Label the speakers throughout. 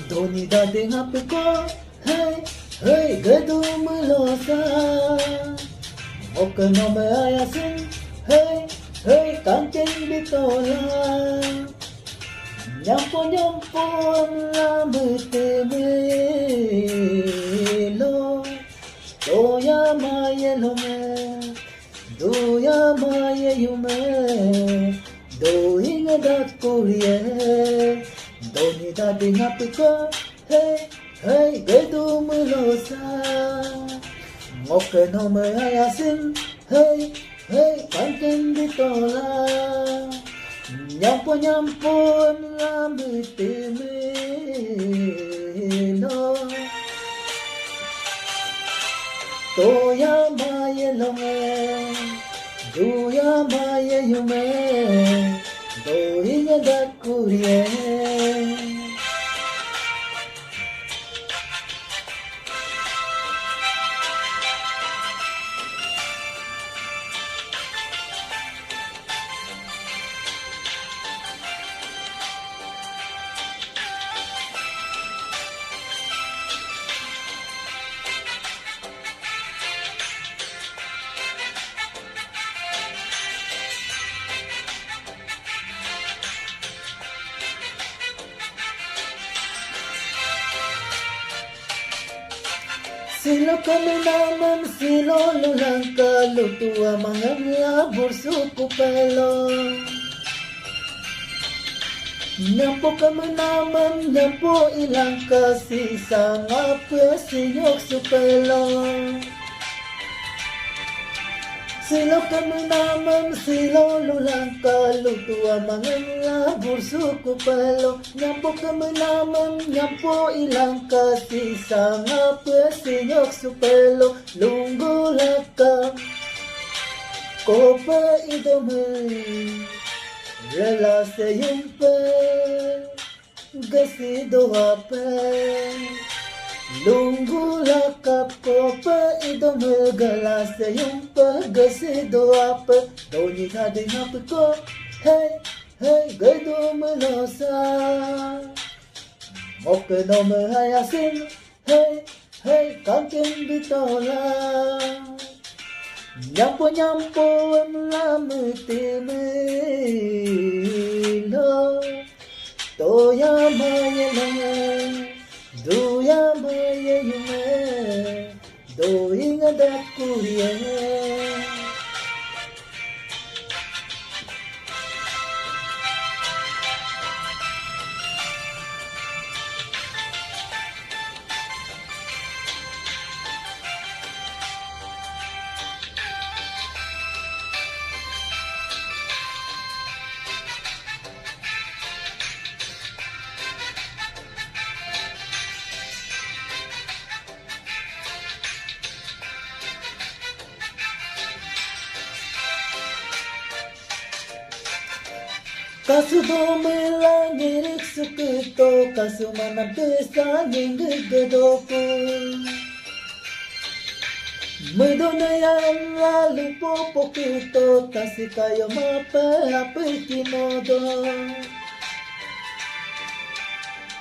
Speaker 1: Doni dating happy ko, hey, hey, gadum losa. Oka no me ayasin, hey, hey, kanting bitola. Nyampo nyampo ang lamutemelo. Doya maya lome, doya maya yume. Doing a duck courier. Doni dating happy ko, hey, hey, gadum losa. Oka no me ayasin, hey, hey, kanting bitola. Nyampo nyampo lamutemelo. Toya maya lome, doya maya yume. Doing a duck courier. Silo kami naman, silo lang kalutua mga labor suko pelo. Nyampo kami naman, nyampo ilang kasisa nga pwesinyok supelo. Silo kami naman, silo lang kalutua mga labor suko pelo. Nyampo kami naman, nyampo ilang kasisa nga pwesinyok supelo. Lunggo laka, kopa idomay, relase yung pe, gasido ape. Lunggo laka, kopa idomay, galase yung pe, gasido ape. Doni dating happy ko, hey, hey, gadum losa. Oka no me hayasin, hey, hey, kanting bitola. Nyampo nyampo ang lamutemelo. Toya maya lome, doya maya yume. Doing a duck courier. Kasudo melangirik sukito, kasumanang pesa ninggigedoko. Medonayang lalu popokito, kasi kayo mapapikimodo.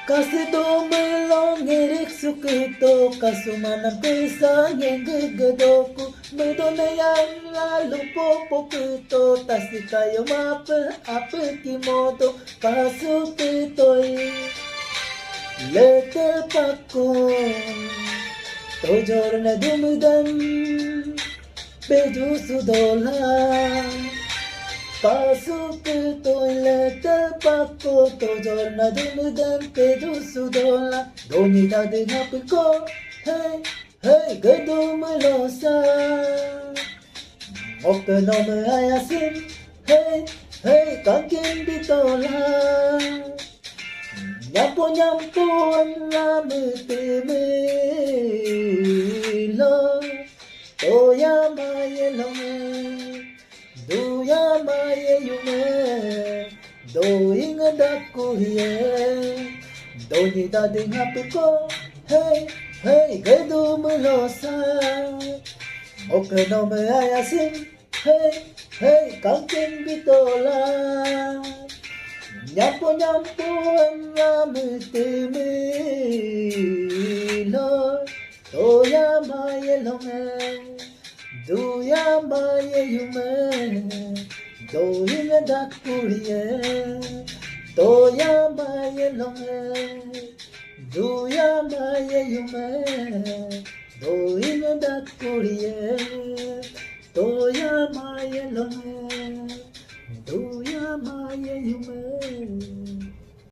Speaker 1: Kasi domelangirik sukito, kasumanang pesa ninggigedoko. Medonayang lalu popokito, kasi kayo mapapikimodo. Kasupito'y lete pako, tojor na dumudam, pedusu dola. Kasupito'y lete pako, tojor na dumudam, pedusu dola. Doni dating happy ko, hey, hey, gadum losa. Oka no me hayasin, hey, hey, kanting bitola. Nyampo nyampo ang lamutemelo. Toya maya lome, doya maya yume. Doing a duck courier. Doni dating happy ko, hey, hey, gadum losa. Oka no me hayasin, hey, hey, kanting bitola. Nyampo nyampo angamutimi lo Toya maye longe Doya maye yume Doya dakuriye Toya maye longe Doya maye yume Doya dakuriye Toya maye longe Doya maye yume